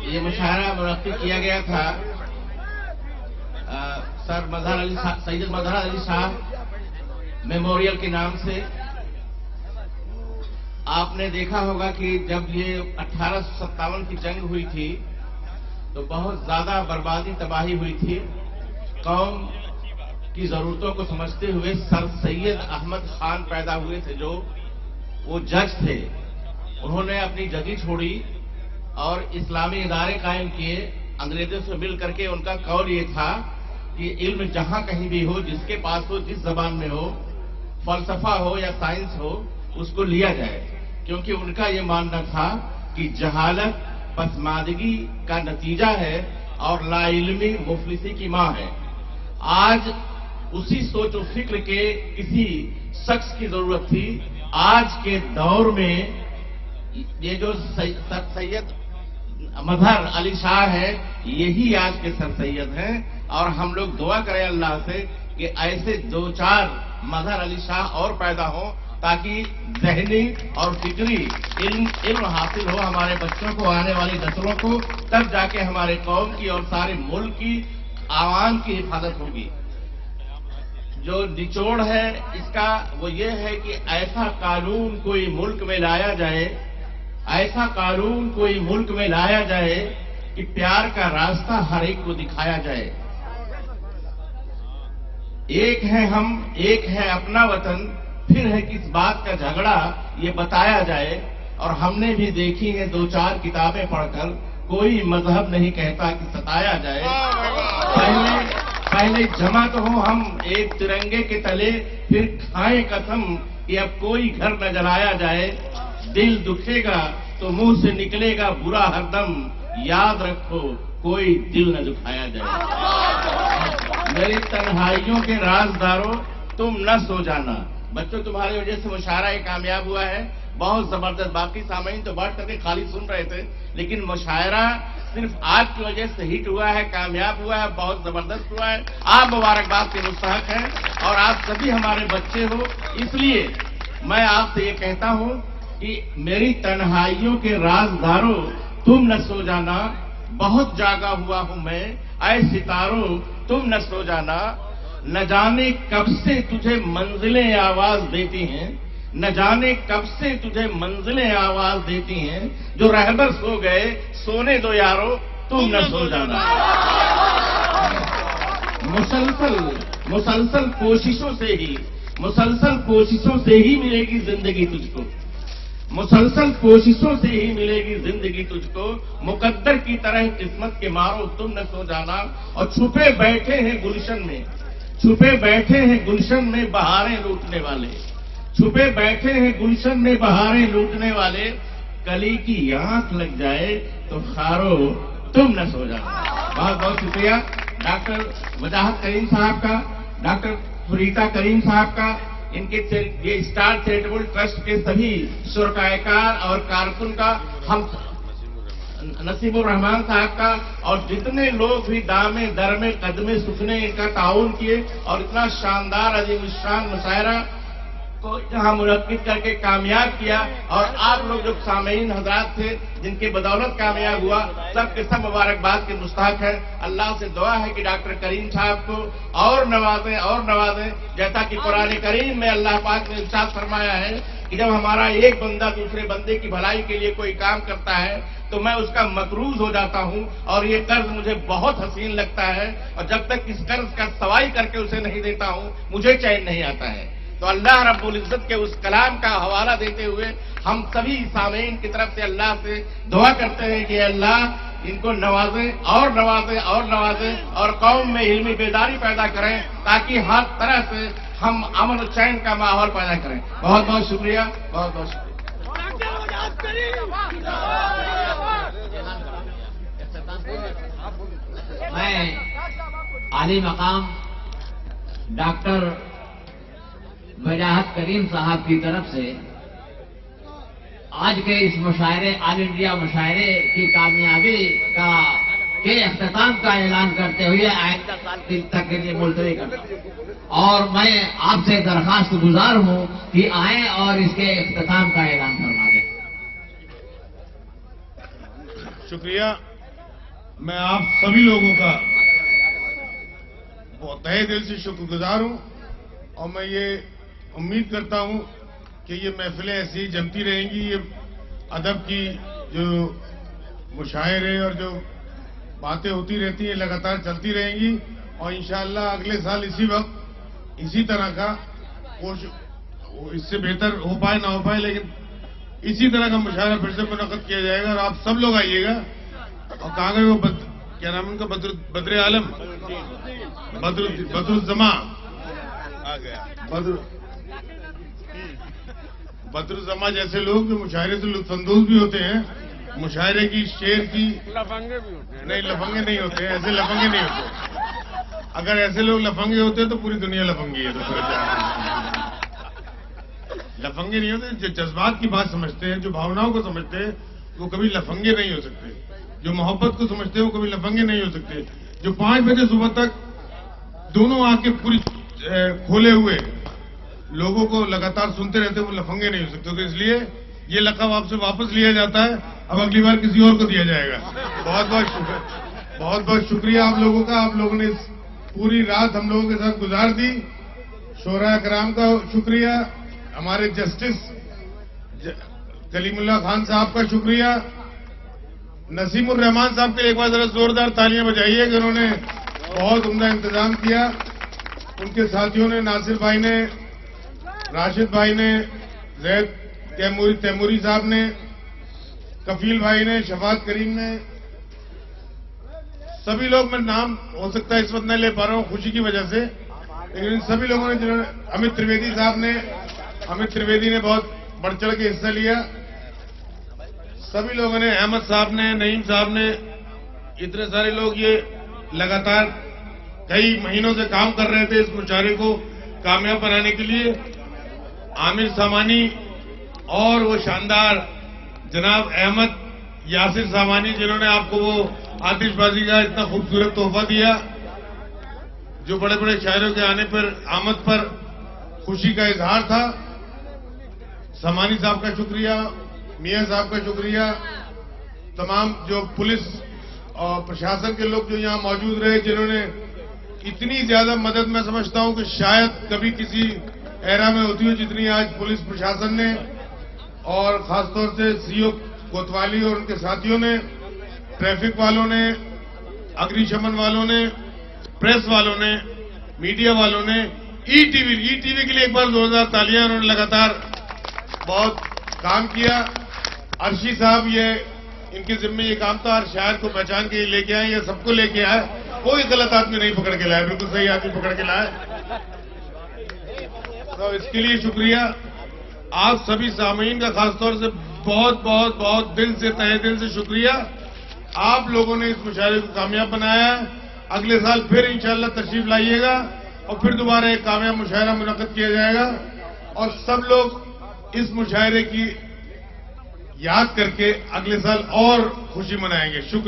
یہ مشاعرہ منعقد کیا گیا تھا سر سید مظہر علی شاہ میموریل کے نام سے. آپ نے دیکھا ہوگا کہ جب یہ 1857 کی جنگ ہوئی تھی تو بہت زیادہ بربادی تباہی ہوئی تھی. قوم کی ضرورتوں کو سمجھتے ہوئے سر سید احمد خان پیدا ہوئے تھے، جو وہ جج تھے. انہوں نے اپنی جگہ چھوڑی اور اسلامی ادارے قائم کیے. انگریزوں سے مل کر کے ان کا قول یہ تھا کہ علم جہاں کہیں بھی ہو، جس کے پاس ہو، جس زبان میں ہو، فلسفہ ہو یا سائنس ہو، اس کو لیا جائے. کیونکہ ان کا یہ ماننا تھا کہ جہالت پسماندگی کا نتیجہ ہے اور لا علمی مفلسی کی ماں ہے. آج اسی سوچ و فکر کے کسی شخص کی ضرورت تھی. آج کے دور میں یہ جو سید مظہر علی شاہ ہے، یہی آج کے سر سید ہیں. اور ہم لوگ دعا کریں اللہ سے کہ ایسے 2-4 مظہر علی شاہ اور پیدا ہوں تاکہ ذہنی اور فکری علم حاصل ہو ہمارے بچوں کو، آنے والی نسلوں کو. تب جا کے ہمارے قوم کی اور سارے ملک کی عوام کی حفاظت ہوگی. جو نچوڑ ہے اس کا وہ یہ ہے کہ ایسا قانون کوئی ملک میں لایا جائے، ایسا قانون کوئی ملک میں لایا جائے کہ پیار کا راستہ ہر ایک کو دکھایا جائے. ایک ہے ہم، ایک ہے اپنا وطن، پھر ہے کس بات کا جھگڑا یہ بتایا جائے. اور ہم نے بھی دیکھی ہیں 2-4 کتابیں پڑھ کر، کوئی مذہب نہیں کہتا کہ ستایا جائے. پہلے جمع تو ہو ہم ایک ترنگے کے تلے، پھر کھائیں قسم کہ اب کوئی گھر نہ جلایا جائے. دل دکھے گا تو منہ سے نکلے گا برا ہر دم، یاد رکھو کوئی دل نہ دکھایا جائے. میری تنہائیوں کے رازداروں تم نہ سو جانا. بچوں تمہاری وجہ سے مشاعرہ کامیاب ہوا ہے، بہت زبردست. باقی سامعین تو بیٹھ کر کے خالی سن رہے تھے، لیکن مشاعرہ صرف آپ کی وجہ سے ہٹ ہوا ہے، کامیاب ہوا ہے، بہت زبردست ہوا ہے. آپ مبارکباد کے مستحق ہیں اور آپ سبھی ہمارے بچے ہو. اس لیے میں آپ سے یہ کہتا ہوں کہ میری تنہائیوں کے رازداروں تم نہ سو جانا. بہت جاگا ہوا ہوں میں، اے ستاروں تم نہ سو جانا. نہ جانے کب سے تجھے منزلیں آواز دیتی ہیں، نہ جانے کب سے تجھے منزلیں آواز دیتی ہیں. جو رہبر سو گئے سونے دو یارو تم نہ سو جانا. مسلسل کوششوں سے ہی ملے گی زندگی تجھ کو. مسلسل کوششوں سے ہی ملے گی زندگی تجھ کو. مقدر کی طرح قسمت کے مارو تم نہ سو جانا. اور چھپے بیٹھے ہیں گلشن میں، چھپے بیٹھے ہیں گلشن میں بہاریں لوٹنے والے. چھپے بیٹھے ہیں گلشن میں بہاریں لوٹنے والے. کلی کی آنکھ لگ جائے تو خارو تم نہ سو جانا. بہت بہت شکریہ ڈاکٹر وجاہت کریم صاحب کا، ڈاکٹر فریتا کریم صاحب کا، ان کے یہ اسٹار چیریٹیبل ٹرسٹ کے سبھی شرکائے کار اور کارکن کا، ہم نصیب الرحمان صاحب کا، اور جتنے لوگ بھی دامے درمے قدمے سکھنے ان کا تعاون کیے اور اتنا شاندار عظیم الشان مشاعرہ کو یہاں منعقد کر کے کامیاب کیا. اور آپ لوگ جو سامعین حضرات تھے جن کی بدولت کامیاب ہوا، سب کے سب مبارکباد کے مستحق ہیں. اللہ سے دعا ہے کہ ڈاکٹر کریم صاحب کو اور نوازیں جیسا کہ قرآن کریم میں اللہ پاک نے ارشاد فرمایا ہے کہ جب ہمارا ایک بندہ دوسرے بندے کی بھلائی کے لیے کوئی کام کرتا ہے تو میں اس کا مقروض ہو جاتا ہوں، اور یہ قرض مجھے بہت حسین لگتا ہے. اور جب تک اس قرض کا سوائی کر کے اسے نہیں دیتا ہوں مجھے چین نہیں آتا ہے. تو اللہ رب العزت کے اس کلام کا حوالہ دیتے ہوئے ہم سبھی سامعین کی طرف سے اللہ سے دعا کرتے ہیں کہ اللہ ان کو نوازیں اور قوم میں علمی بیداری پیدا کریں تاکہ ہر طرح سے ہم امن و چین کا ماحول پیدا کریں. بہت بہت شکریہ، بہت بہت شکریہ. میں عالی مقام ڈاکٹر وجاہت کریم صاحب کی طرف سے آج کے اس مشاعرے آل انڈیا مشاعرے کی کامیابی کے اختتام کا اعلان کرتے ہوئے آئندہ سال تک کے لیے ملتوی کرتا ہوں. اور میں آپ سے درخواست گزار ہوں کہ آئیں اور اس کے اختتام کا اعلان فرما دیں. شکریہ. میں آپ سبھی لوگوں کا بہت تہہ دل سے شکر گزار ہوں، اور میں یہ امید کرتا ہوں کہ یہ محفلیں ایسی جمتی رہیں گی، یہ ادب کی جو مشاعرے اور جو باتیں ہوتی رہتی ہیں لگاتار چلتی رہیں گی، اور انشاءاللہ اگلے سال اسی وقت اسی طرح کا اس سے بہتر ہو پائے نہ ہو پائے، لیکن اسی طرح کا مشاعرہ پھر سے منعقد کیا جائے گا، اور آپ سب لوگ آئیے گا۔ اور کہاں گئے وہ کیا نام ان کا بدر عالم بدر الزما بدر الزما جیسے لوگ جو مشاعرے سے لطف اندوز بھی ہوتے ہیں، مشاعرے کی شعر کی لفنگے بھی ہوتے ہیں، نہیں لفنگے نہیں ہوتے، ایسے لفنگے نہیں ہوتے۔ اگر ایسے لوگ لفنگے ہوتے تو پوری دنیا لفنگی ہے، تو پھر لفنگے نہیں ہوتے۔ جو جذبات کی بات سمجھتے ہیں، جو بھاوناؤں کو سمجھتے ہیں، وہ کبھی لفنگے نہیں ہو سکتے۔ جو محبت کو سمجھتے ہیں وہ کبھی لفنگے نہیں ہو سکتے۔ جو 5 بجے صبح تک دونوں آنکھیں پوری کھولے ہوئے لوگوں کو لگاتار سنتے رہتے ہیں، وہ لفنگے نہیں ہو سکتے۔ تو اس لیے یہ لقب آپ سے واپس لیا جاتا ہے، اب اگلی بار کسی اور کو دیا جائے گا۔ بہت بہت شکریہ آپ لوگوں کا۔ آپ لوگوں نے پوری رات ہم لوگوں کے ساتھ گزار دی۔ شورا کرام کا شکریہ، ہمارے جسٹس کلیم اللہ خان صاحب کا شکریہ، نسیم الرحمان صاحب کے لیے ایک بار ذرا زوردار تالیاں بجائیے کہ انہوں نے بہت عمدہ انتظام کیا۔ ان کے ساتھیوں نے، ناصر بھائی نے، راشد بھائی نے، زید تیموری صاحب نے، کفیل بھائی نے، شفاعت کریم نے، سبھی لوگ، میں نام ہو سکتا ہے اس وقت نہ لے پا رہا ہوں خوشی کی وجہ سے، لیکن ان سبھی لوگوں نے، جنہوں نے، امت ترویدی نے بہت بڑھ چڑھ کے حصہ لیا، سبھی لوگوں نے، احمد صاحب نے، نعیم صاحب نے، اتنے سارے لوگ یہ لگاتار کئی مہینوں سے کام کر رہے تھے اس مشاعرے کو کامیاب بنانے کے لیے۔ عامر سامانی اور وہ شاندار جناب احمد یاسر سامانی، جنہوں نے آپ کو وہ آتش بازی کا اتنا خوبصورت تحفہ دیا، جو بڑے بڑے شاعروں کے آمد پر خوشی کا اظہار تھا۔ سامانی صاحب کا شکریہ، میاں صاحب کا شکریہ، تمام جو پولیس اور پرشاسن کے لوگ جو یہاں موجود رہے، جنہوں نے اتنی زیادہ مدد، میں سمجھتا ہوں کہ شاید کبھی کسی ایرا میں ہوتی ہو جتنی آج پولیس پرشاسن نے، اور خاص طور سے سی او کوتوالی اور ان کے ساتھیوں نے، ٹریفک والوں نے، اگنی شمن والوں نے، پریس والوں نے، میڈیا والوں نے، ای ٹی وی کے لیے ایک بار زوردار تالیاں، انہوں نے لگاتار بہت کام کیا۔ عرشی صاحب، یہ ان کے ذمہ یہ کام تھا، ہر شاعر کو پہچان کے لے کے آئے، یہ سب کو لے کے آئے، کوئی غلط آدمی نہیں پکڑ کے لائے، بالکل صحیح آدمی پکڑ کے لائے۔ تو اس کے لیے شکریہ۔ آپ سبھی سامعین کا خاص طور سے بہت بہت بہت دل سے، تہہ دل سے شکریہ۔ آپ لوگوں نے اس مشاعرے کو کامیاب بنایا ہے۔ اگلے سال پھر انشاءاللہ تشریف لائیے گا، اور پھر دوبارہ ایک کامیاب مشاعرہ منعقد کیا جائے گا، اور سب لوگ اس مشاعرے کی یاد کر کے اگلے سال اور خوشی منائیں گے۔ شکریہ۔